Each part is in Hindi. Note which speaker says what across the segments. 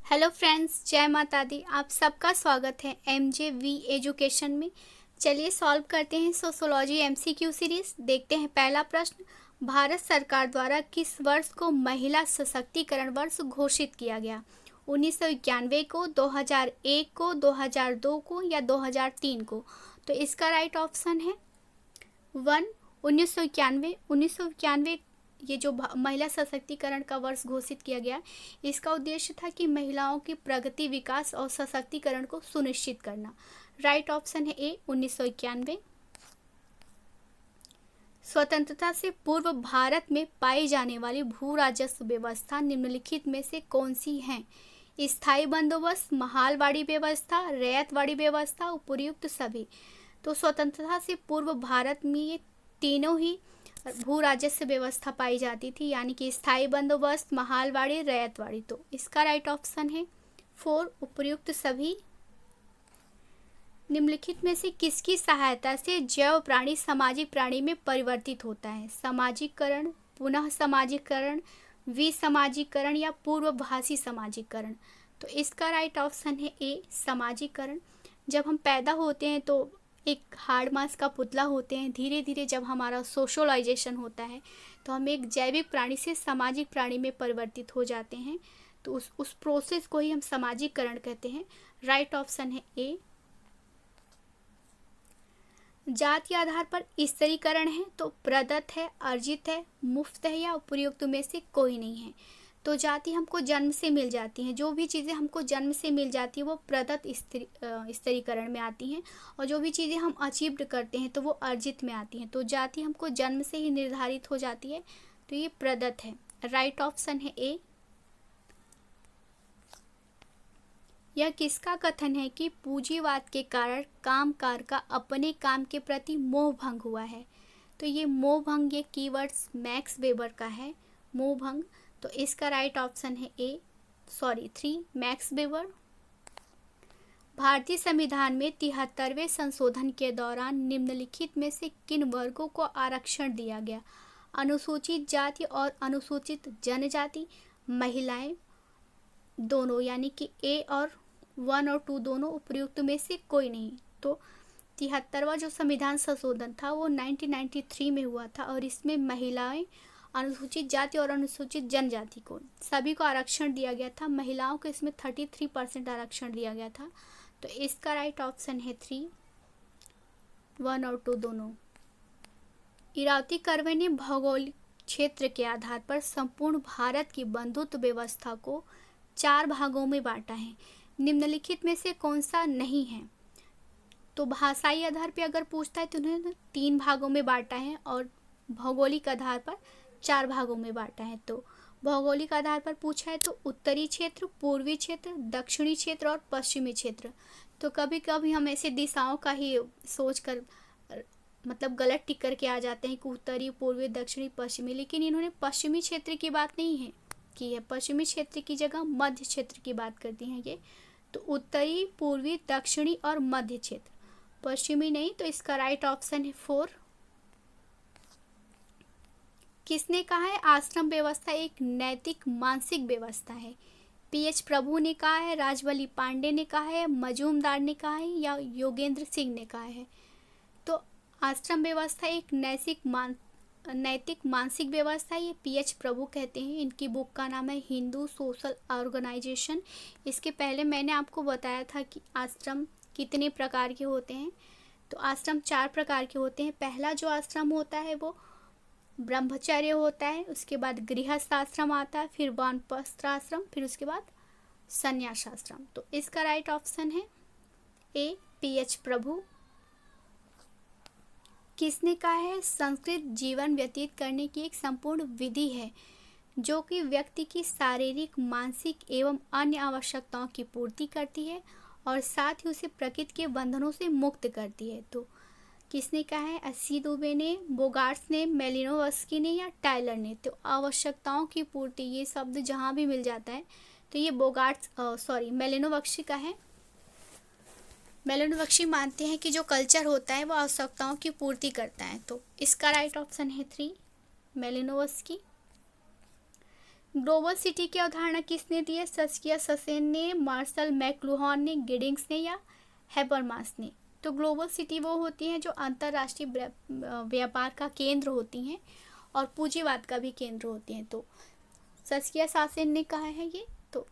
Speaker 1: हेलो फ्रेंड्स, जय माता दी। आप सबका स्वागत है MJV एजुकेशन में। चलिए सॉल्व करते हैं सोशोलॉजी MCQ सीरीज। देखते हैं पहला प्रश्न, भारत सरकार द्वारा किस वर्ष को महिला सशक्तिकरण वर्ष घोषित किया गया? 1991 को, 2001 को, 2002 को या 2003 को? तो इसका राइट ऑप्शन है 1, 1991। 1991 ये जो महिला सशक्तिकरण का वर्ष घोषित किया गया, इसका उद्देश्य था कि महिलाओं की प्रगति, विकास और सशक्तिकरण को सुनिश्चित करना। राइट ऑप्शन है ए, 1991। स्वतंत्रता से पूर्व भारत में पाई जाने वाली भू राजस्व व्यवस्था निम्नलिखित में से कौन सी है? स्थायी बंदोबस्त, महालवाड़ी व्यवस्था, रैयतवाड़ी व्यवस्था, उपयुक्त सभी। तो स्वतंत्रता से पूर्व भारत में ये तीनों ही भू राजस्व व्यवस्था पाई जाती थी, यानी कि स्थायी बंदोबस्त, महालवाड़ी, रैयतवाड़ी। तो इसका राइट ऑप्शन है 4, उपयुक्त सभी। निम्नलिखित में से किसकी सहायता से जैव प्राणी सामाजिक प्राणी में परिवर्तित होता है? सामाजिकरण, पुनः सामाजिकरण, विसमाजीकरण या पूर्वभाषी समाजीकरण? तो इसका राइट ऑप्शन है ए, सामाजिकरण। जब हम पैदा होते हैं तो एक हाड़ मांस का पुतला होते हैं। धीरे धीरे जब हमारा सोशलाइजेशन होता है तो हम एक जैविक प्राणी से सामाजिक प्राणी में परिवर्तित हो जाते हैं। तो उस प्रोसेस को ही हम सामाजिकरण कहते हैं। राइट ऑप्शन है ए। जाति आधार पर स्त्रीकरण है तो प्रदत्त है, अर्जित है, मुफ्त है या उपयुक्त में से कोई नहीं है? तो जाति हमको जन्म से मिल जाती हैं। जो भी चीज़ें हमको जन्म से मिल जाती है वो प्रदत्त स्त्रीकरण में आती हैं, और जो भी चीज़ें हम अचीव्ड करते हैं तो वो अर्जित में आती हैं। तो जाति हमको जन्म से ही निर्धारित हो जाती है, तो ये प्रदत्त है। राइट ऑप्शन है ए। यह किसका कथन है कि पूंजीवाद के कारण कामकार का अपने काम के प्रति मोह भंग हुआ है? तो ये मोह भंग, ये कीवर्ड्स मैक्स वेबर का है, मोह भंग। तो इसका राइट ऑप्शन है ए, 3, मैक्स वेबर। भारतीय संविधान में 73वें संशोधन के दौरान निम्नलिखित में से किन वर्गों को आरक्षण दिया गया? अनुसूचित जाति और अनुसूचित जनजाति, महिलाएं, दोनों, यानी कि ए और 1 और 2 दोनों, उपयुक्त में से कोई नहीं। तो 73वां जो संविधान संशोधन था वो 1993 में हुआ था, और इसमें महिलाएं, अनुसूचित जाति और अनुसूचित जनजाति को सभी को आरक्षण दिया गया था। महिलाओं को इसमें 33% आरक्षण दिया गया था। तो इसका राइट ऑप्शन है 3, 1 और 2 दोनों। इरावती कर्वे ने भौगोलिक क्षेत्र के आधार पर संपूर्ण भारत की बंधुत्व व्यवस्था को 4 भागों में बांटा है। निम्नलिखित में से कौन सा नहीं है? तो भाषाई आधार पर अगर पूछता है तो उन्होंने 3 भागों में बांटा है, और भौगोलिक आधार पर 4 भागों में बांटा है। तो भौगोलिक आधार पर पूछा है तो उत्तरी क्षेत्र, पूर्वी क्षेत्र, दक्षिणी क्षेत्र और पश्चिमी क्षेत्र। तो कभी कभी हम ऐसे दिशाओं का ही सोच कर मतलब गलत टिक करके आ जाते हैं कि उत्तरी, पूर्वी, दक्षिणी, पश्चिमी, लेकिन इन्होंने पश्चिमी क्षेत्र की बात नहीं है की है। पश्चिमी क्षेत्र की जगह मध्य क्षेत्र की बात करती हैं ये। तो उत्तरी, पूर्वी, दक्षिणी और मध्य क्षेत्र, पश्चिमी नहीं। तो इसका राइट ऑप्शन है 4। किसने कहा है आश्रम व्यवस्था एक नैतिक मानसिक व्यवस्था है? PH प्रभु ने कहा है, राजवली पांडे ने कहा है, मजूमदार ने कहा है या योगेंद्र सिंह ने कहा है? तो आश्रम व्यवस्था एक नैतिक मानसिक व्यवस्था, ये PH प्रभु कहते हैं। इनकी बुक का नाम है हिंदू सोशल ऑर्गेनाइजेशन। इसके पहले मैंने आपको बताया था कि आश्रम कितने प्रकार के होते हैं। तो आश्रम 4 प्रकार के होते हैं। पहला जो आश्रम होता है वो ब्रह्मचर्य होता है, उसके बाद गृहस्थ आश्रम आता है, फिर वानप्रस्थ आश्रम, फिर उसके बाद संन्यास आश्रम। तो इसका राइट ऑप्शन है ए, PH प्रभु। किसने कहा है संस्कृत जीवन व्यतीत करने की एक संपूर्ण विधि है जो कि व्यक्ति की शारीरिक, मानसिक एवं अन्य आवश्यकताओं की पूर्ति करती है और साथ ही उसे प्रकृति के बंधनों से मुक्त करती है? तो किसने कहा है? अस्सी दुबे ने, बोगार्ट्स ने, मेलिनोवस्की ने या टाइलर ने? तो आवश्यकताओं की पूर्ति, ये शब्द जहाँ भी मिल जाता है तो ये मेलिनोवस्की का है। मेलिनोवस्की मानते हैं कि जो कल्चर होता है वो आवश्यकताओं की पूर्ति करता है। तो इसका राइट ऑप्शन है 3, मेलिनोवस्की। ग्लोबल सिटी की अवधारणा किसने दी है? सस्किया ससेन ने, मार्शल मैकलुहान ने, गिडिंग्स ने या हैबरमास ने? तो ग्लोबल सिटी वो होती हैं जो अंतर्राष्ट्रीय व्यापार का केंद्र होती हैं और पूंजीवाद का भी केंद्र होती हैं। तो सस्किया ससेन ने कहा है ये, तो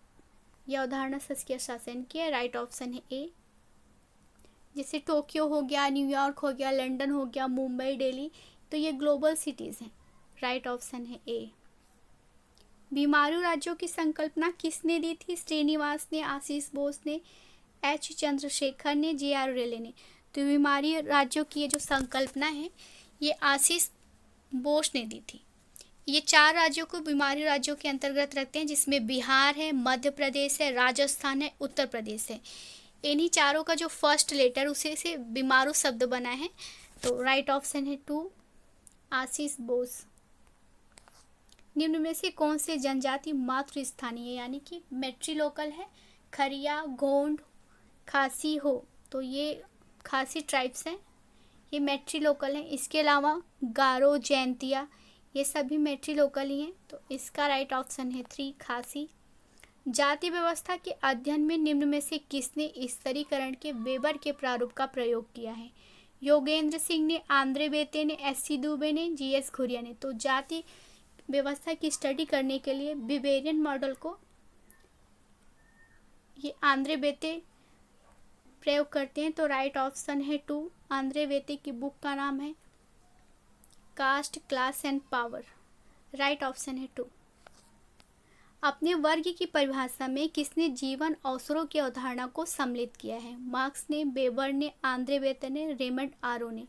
Speaker 1: यह अवधारणा सस्किया ससेन की है। राइट ऑप्शन है ए। जैसे टोक्यो हो गया, न्यूयॉर्क हो गया, लंदन हो गया, मुंबई, दिल्ली, तो ये ग्लोबल सिटीज़ हैं। राइट ऑप्शन है ए। बीमारू राज्यों की संकल्पना किसने दी थी? श्रीनिवास ने, आशीष बोस ने, एच चंद्रशेखर ने, जे.आर. रेले ने? तो बीमारी राज्यों की ये जो संकल्पना है ये आशीष बोस ने दी थी। ये 4 राज्यों को बीमारी राज्यों के अंतर्गत रखते हैं, जिसमें बिहार है, मध्य प्रदेश है, राजस्थान है, उत्तर प्रदेश है। इन्हीं चारों का जो फर्स्ट लेटर उसे से बीमारू शब्द बना है। तो राइट ऑप्शन है 2, आशीष बोस। निम्न में से कौन से जनजाति मातृ स्थानीय यानी कि मैट्रिलोकल है? खरिया, गोंड, खासी हो, तो ये खासी ट्राइब्स हैं, ये मैट्रिलोकल हैं। इसके अलावा गारो, जैंतिया, ये सभी मैट्रिलोकल ही हैं। तो इसका राइट ऑप्शन है 3, खासी। जाति व्यवस्था के अध्ययन में निम्न में से किसने स्तरीकरण के वेबर के प्रारूप का प्रयोग किया है? योगेंद्र सिंह ने, आंद्रे बेते ने, एस.सी. दुबे ने, जी.एस. घुरिया ने? तो जाति व्यवस्था की स्टडी करने के लिए विबेरियन मॉडल को ये आंद्रे बेते प्रयोग करते हैं। तो राइट ऑप्शन है 2, आंद्रे बेते की बुक का नाम है caste, class and power. Right option है 2। अपने वर्ग की परिभाषा में किसने जीवन अवसरों की अवधारणा को सम्मिलित किया है? मार्क्स ने, वेबर ने, आंद्रे बेते ने, रेमंड आरो ने?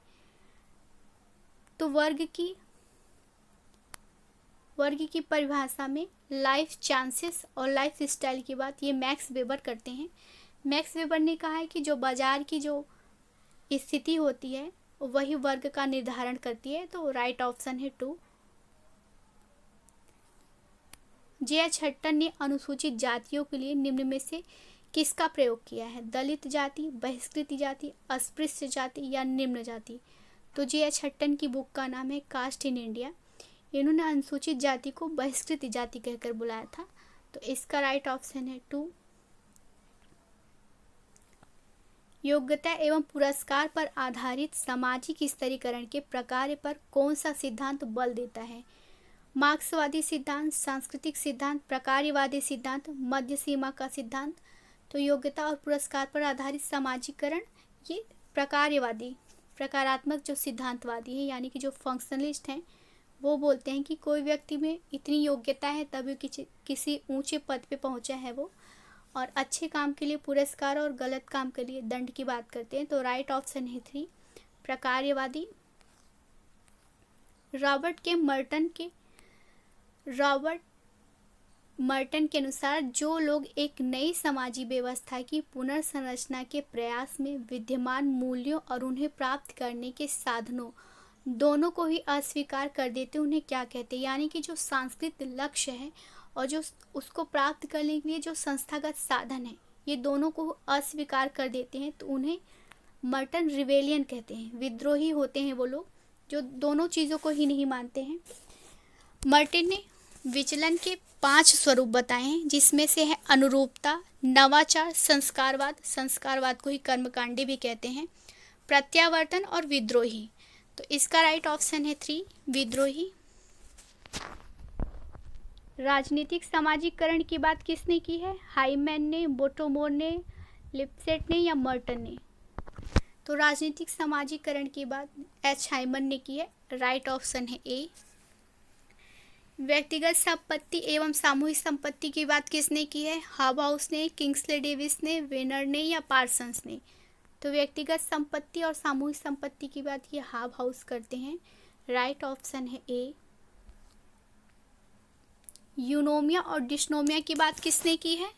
Speaker 1: तो वर्ग की परिभाषा में लाइफ चांसेस और लाइफ स्टाइल की बात ये मैक्स वेबर करते हैं। मैक्स वेबर ने कहा है कि जो बाजार की जो स्थिति होती है वही वर्ग का निर्धारण करती है। तो राइट ऑप्शन है 2। जे.एच. हट्टन ने अनुसूचित जातियों के लिए निम्न में से किसका प्रयोग किया है? दलित जाति, बहिष्कृत जाति, अस्पृश्य जाति या निम्न जाति? तो जे.एच. हट्टन की बुक का नाम है कास्ट इन इंडिया। इन्होंने अनुसूचित जाति को बहिष्कृत जाति कहकर बुलाया था। तो इसका राइट ऑप्शन है 2। योग्यता एवं पुरस्कार पर आधारित सामाजिक स्तरीकरण के प्रकार पर कौन सा सिद्धांत बल देता है? मार्क्सवादी सिद्धांत, सांस्कृतिक सिद्धांत, प्रकार्यवादी सिद्धांत, मध्य सीमा का सिद्धांत? तो योग्यता और पुरस्कार पर आधारित सामाजिकरण ये प्रकार्यवादी, प्रकारात्मक जो सिद्धांतवादी है यानी कि जो फंक्शनलिस्ट हैं वो बोलते हैं कि कोई व्यक्ति में इतनी योग्यता है तभी किसी ऊंचे पद पे पहुंचा है वो, और अच्छे काम के लिए पुरस्कार और गलत काम के लिए दंड की बात करते हैं। तो राइट ऑप्शन है 3, प्रकार्यवादी। रॉबर्ट मर्टन के अनुसार जो लोग एक नई समाजी व्यवस्था की पुनर्संरचना के प्रयास में विद्यमान मूल्यों और उन्हें प्राप्त करने के साधनों दोनों को ही अस्वीकार कर देते उन्हें क्या कहते हैं? यानी कि जो सांस्कृतिक लक्ष्य है और जो उसको प्राप्त करने के लिए जो संस्थागत साधन है ये दोनों को अस्वीकार कर देते हैं तो उन्हें मर्टन रिवेलियन कहते हैं। विद्रोही होते हैं वो लोग जो दोनों चीज़ों को ही नहीं मानते हैं। मर्टन ने विचलन के 5 स्वरूप बताए हैं, जिसमें से है अनुरूपता, नवाचार, संस्कारवाद को ही कर्मकांडी भी कहते हैं, प्रत्यावर्तन और विद्रोही। तो इसका राइट ऑप्शन है 3, विद्रोही। राजनीतिक सामाजिकरण की बात किसने की है? हाइमैन ने, बोटोमोर ने, लिपसेट ने या मर्टन ने? तो राजनीतिक सामाजिकरण की बात एच हाइमन ने की है। राइट ऑप्शन है ए। व्यक्तिगत संपत्ति एवं सामूहिक संपत्ति की बात किसने की है? हाउस ने, किंग्सले डेविस ने, वेनर ने या पार्सन्स ने? तो व्यक्तिगत संपत्ति और सामूहिक संपत्ति की बात ये हाउस करते हैं। राइट ऑप्शन है ए। यूनोमिया और डिस्नोमिया की बात किसने की है?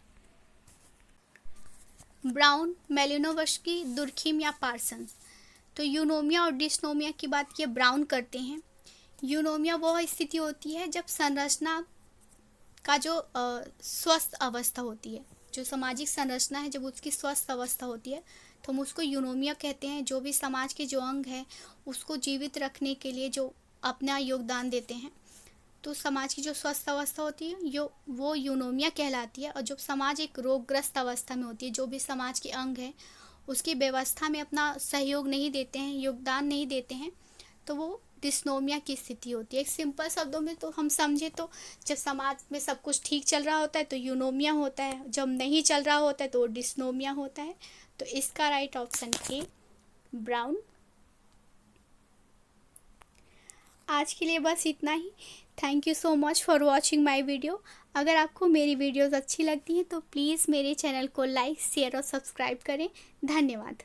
Speaker 1: ब्राउन, मेलिनोवस्की, दुर्खिम या पार्सन्स? तो यूनोमिया और डिस्नोमिया की बात ये ब्राउन करते हैं। यूनोमिया वह स्थिति होती है जब संरचना का जो स्वस्थ अवस्था होती है, जो सामाजिक संरचना है जब उसकी स्वस्थ अवस्था होती है तो हम उसको यूनोमिया कहते हैं। जो भी समाज के जो अंग है उसको जीवित रखने के लिए जो अपना योगदान देते हैं तो समाज की जो स्वस्थ अवस्था होती है वो यूनोमिया कहलाती है। और जब समाज एक रोगग्रस्त अवस्था में होती है, जो भी समाज के अंग है उसकी व्यवस्था में अपना सहयोग नहीं देते हैं, योगदान नहीं देते हैं, तो वो डिस्नोमिया की स्थिति होती है। एक सिंपल शब्दों में तो हम समझे तो जब समाज में सब कुछ ठीक चल रहा होता है तो यूनोमिया होता है, जब नहीं चल रहा होता है तो वो डिस्नोमिया होता है। तो इसका राइट ऑप्शन ए, ब्राउन। आज के लिए बस इतना ही। Thank you so much for watching my video. अगर आपको मेरी वीडियोज़ अच्छी लगती हैं तो प्लीज़ मेरे चैनल को लाइक, शेयर और सब्सक्राइब करें। धन्यवाद।